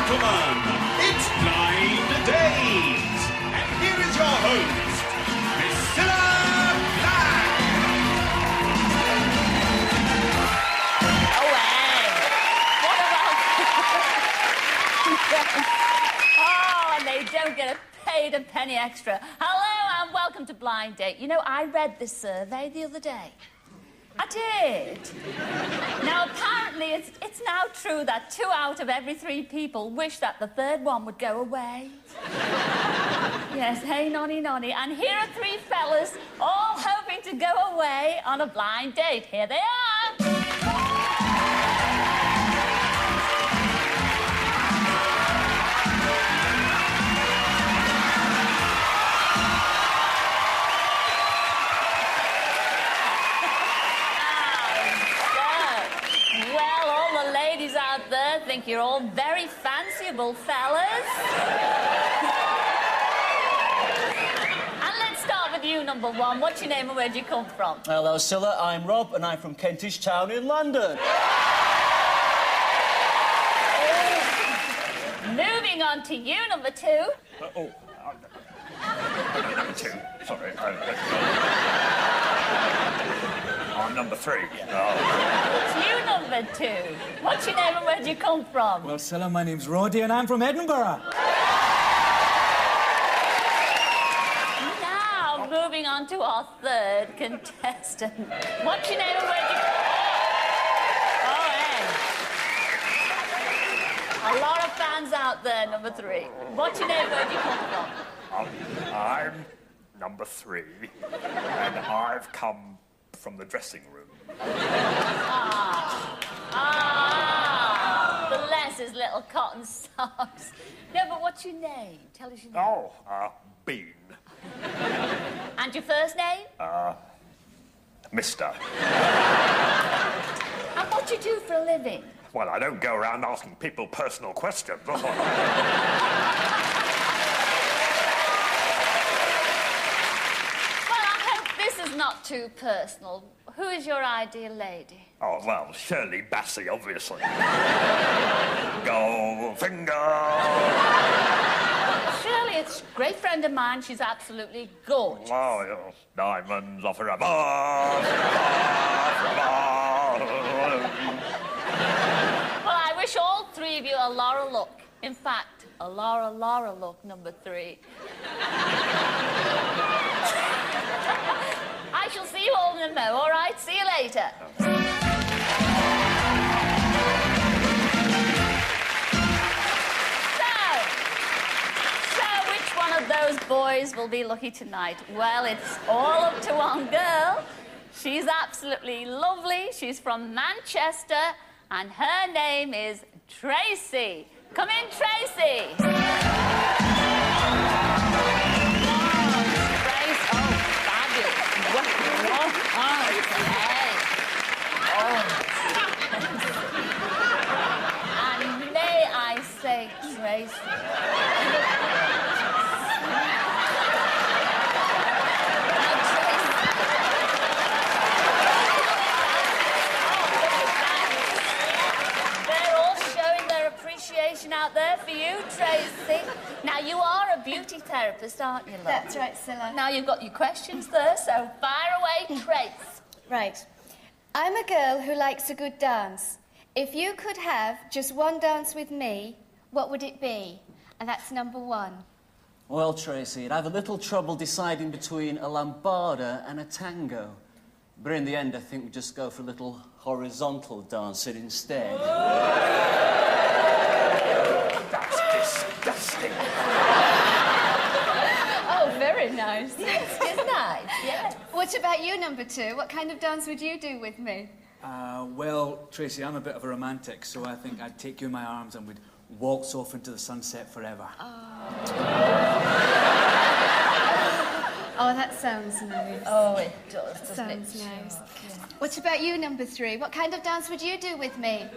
gentlemen, it's Blind Days. And here is your host, Mr. Oh, and they don't get paid a penny extra. Hello and welcome to Blind Date. You know, I read this survey the other day. I did. Now, apparently, it's now true that 2 out of every 3 people wish that the third one would go away. Yes, hey, nonny, nonny. And here are 3 fellas all hoping to go away on a blind date. Here they are. Out there think you're all very fanciable fellas. And let's start with you, number 1. What's your name and where'd you come from? Hello, Scylla. I'm Rob, and I'm from Kentish Town in London. Moving on to you, number 2. Number 2. Sorry. I'm number 3. It's you, number 2. What's your name and where'd you come from? Well, Scylla, my name's Roddy and I'm from Edinburgh. Now, moving on to our 3rd contestant. What's your name and where'd you come from? Oh, hey. A lot of fans out there, number 3. What's your name and where'd you come from? I'm number 3, and I've come from the dressing room. Bless his little cotton socks. No, but what's your name? Tell us your name. Oh, Bean. And your first name? Mr. And what do you do for a living? Well, I don't go around asking people personal questions. Well, I hope this is not too personal. Who is your ideal lady? Oh, well, Shirley Bassey, obviously. Goldfinger! Shirley, it's a great friend of mine. She's absolutely gorgeous. Oh, yes. Diamonds off her above. Well, I wish all 3 of you a Laura look. In fact, a Laura look, number 3. I shall see you all in the mo, all right? See you later. So which one of those boys will be lucky tonight? Well, it's all up to one girl. She's absolutely lovely. She's from Manchester, and her name is Tracy. Come in, Tracy. And may I say, Tracy, they're all showing their appreciation out there for you, Tracy. Now, you are a beauty therapist, aren't you, love? That's right, Scylla. Now, you've got your questions there, so fire away, Trace. Right. I'm a girl who likes a good dance. If you could have just one dance with me, what would it be? And that's number 1. Well, Tracy, I'd have a little trouble deciding between a lambada and a tango. But in the end, I think we just go for a little horizontal dancing instead. That's disgusting. Oh, very nice. Yes, it's nice, yes. What about you, number 2? What kind of dance would you do with me? Well, Tracy, I'm a bit of a romantic, so I think I'd take you in my arms and we'd waltz off into the sunset forever. Oh, that sounds nice. Oh, it does, doesn't Sounds it? nice. What about you, number 3? What kind of dance would you do with me?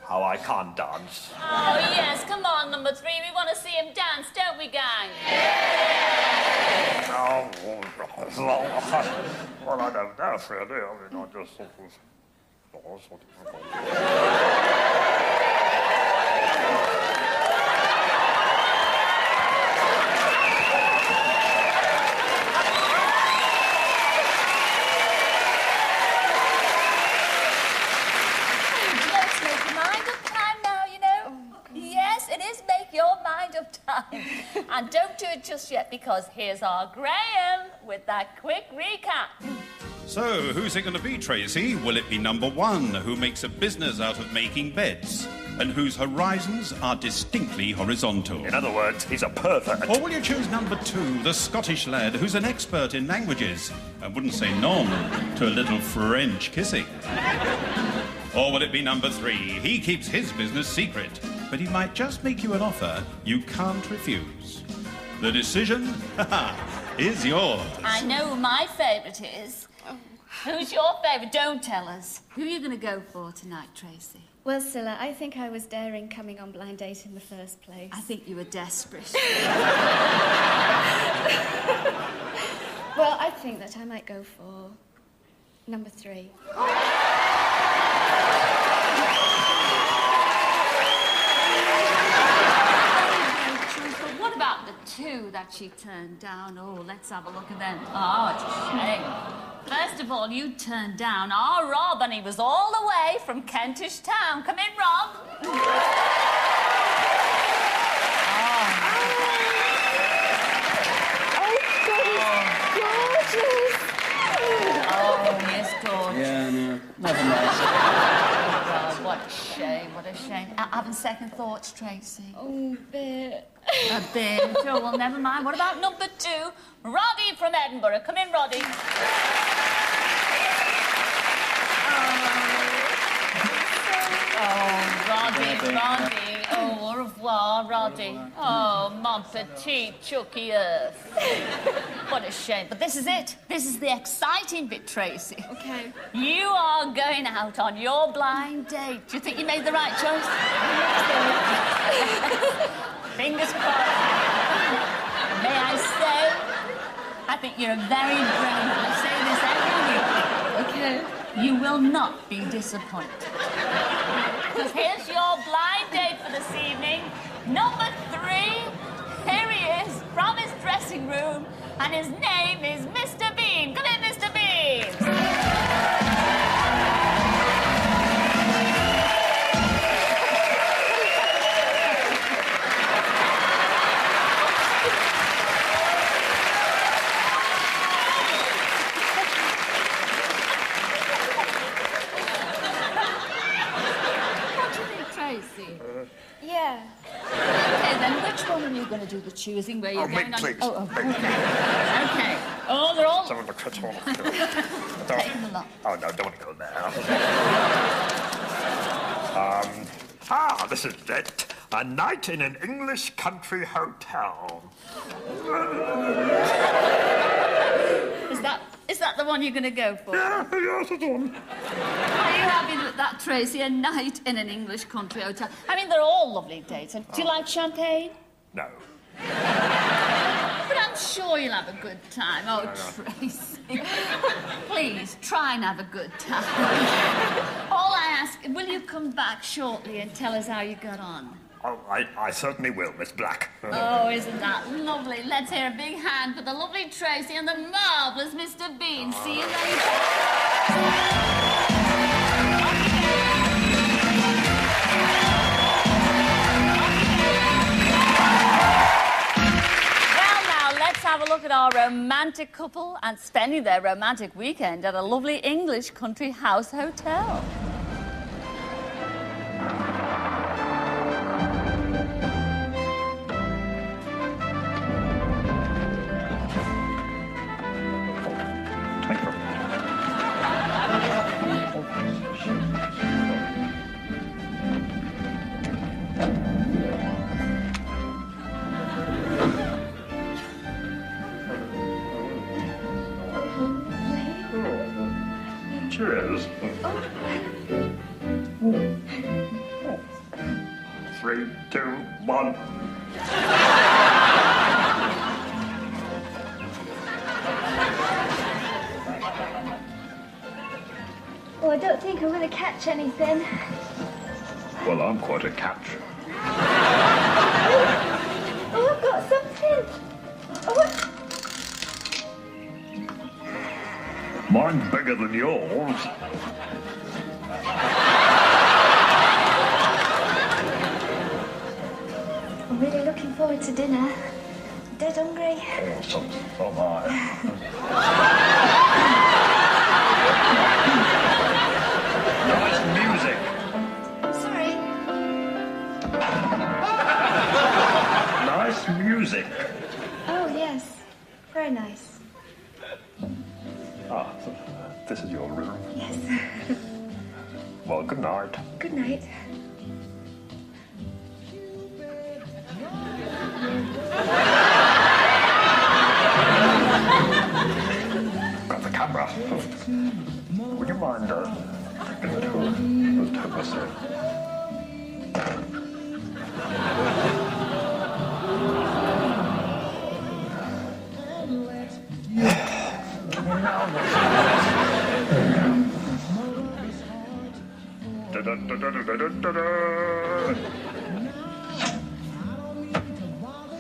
How I can't dance. Oh, yes, come on, number 3. We want to see him dance, don't we, gang? Oh, well, I don't know, really. I mean, I just sort of... it just yet because here's our Graham with that quick recap. So, who's it going to be, Tracy? Will it be number 1, who makes a business out of making beds, and whose horizons are distinctly horizontal? In other words, he's a pervert. Or will you choose number 2, the Scottish lad who's an expert in languages and wouldn't say non to a little French kissing? Or will it be number 3, he keeps his business secret, but he might just make you an offer you can't refuse? The decision, is yours. I know who my favourite is. Who's your favourite? Don't tell us. Who are you going to go for tonight, Tracy? Well, Scylla, I think I was daring coming on Blind Date in the first place. I think you were desperate. Well, I think that I might go for number 3. But what about the 2 that she turned down? Oh, let's have a look at them. Oh, it's a shame. First of all, you turned down our Rob, and he was all the way from Kentish Town. Come in, Rob. Oh, yes, gorgeous. Yeah, no, never mind. God, what a shame, what a shame. Having second thoughts, Tracy? Oh, bit. A bit. Oh, well, never mind. What about number 2? Roddy from Edinburgh. Come in, Roddy. Oh, Roddy. Oh, au revoir, Roddy. Oh, mon petit Chucky Earth. What a shame. But this is it. This is the exciting bit, Tracy. Okay. You are going out on your blind date. Do you think you made the right choice? Fingers crossed. May I say, I think you're very brave. I say this every week. Okay. You will not be disappointed. Because here's your blind date for this evening. Number 3, here he is from his dressing room, and his name is Mr. Bean. Come in, Mr. Bean. Yeah. Okay, then which one are you going to do the choosing? Where you're going me, on? please. Oh, okay. Okay. Oh, they're all Some of the critical. taking a lot. Oh, no, don't want to go there. This is it. A night in an English country hotel. Is that the one you're going to go for? Yeah, yes, it's on. Are you happy with that, Tracy? A night in an English country hotel. I mean, they're all lovely dates. And do you like champagne? No. But I'm sure you'll have a good time. Oh, Tracy. Please, try and have a good time. All I ask, will you come back shortly and tell us how you got on? Oh, I certainly will, Miss Black. Oh, isn't that lovely? Let's hear a big hand for the lovely Tracy and the marvellous Mr. Bean. See you later. Well, now, let's have a look at our romantic couple and spending their romantic weekend at a lovely English country house hotel. Cheers. 3, 2, 1. Oh, I don't think I'm going to catch anything. Well, I'm quite a catch. Oh, I've got something. Oh, what? Mine's bigger than yours. I'm really looking forward to dinner. Don't bit hungry. Oh, so am I. Nice music. Sorry. Nice music. Oh, yes. Very nice. Ah, this is your room. Yes. Well, good night. Good night. Got the camera. Would you mind taking the two of us in?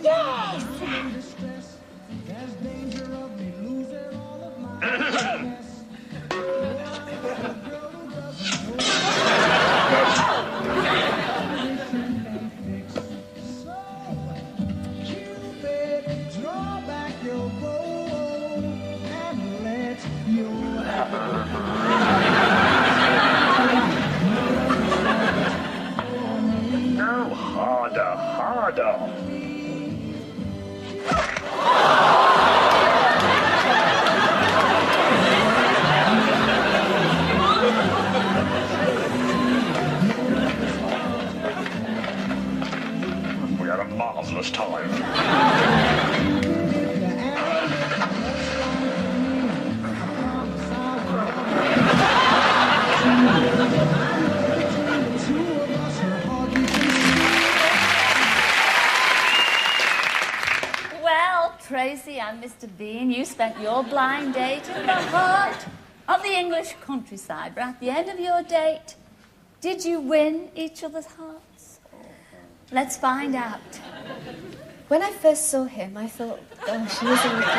Yes! No, harder, harder. We had a marvelous time. Well, Tracy and Mr. Bean, you spent your blind date in the heart of the English countryside. But at the end of your date, did you win each other's hearts? Let's find out. When I first saw him, I thought, oh, she is a little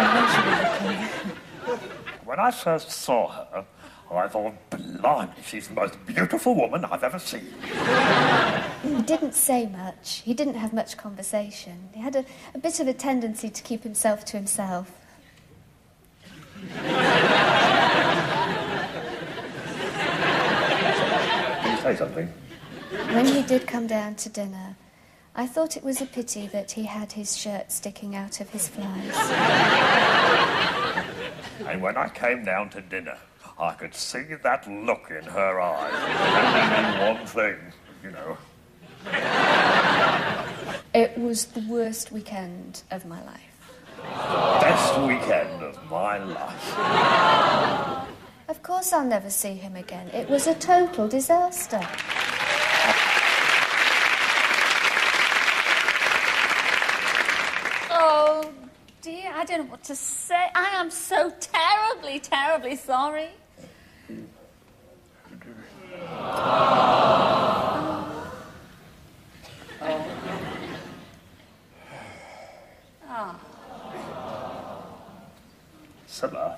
unusual looking. When I first saw her, I thought, blimey, she's the most beautiful woman I've ever seen. He didn't say much. He didn't have much conversation. He had a bit of a tendency to keep himself to himself. Can you say something? When he did come down to dinner, I thought it was a pity that he had his shirt sticking out of his flies. And when I came down to dinner, I could see that look in her eyes. Only one thing, you know. It was the worst weekend of my life. Best weekend of my life. Of course I'll never see him again. It was a total disaster. Oh, dear, I don't know what to say. I am so terribly, terribly sorry. Silla.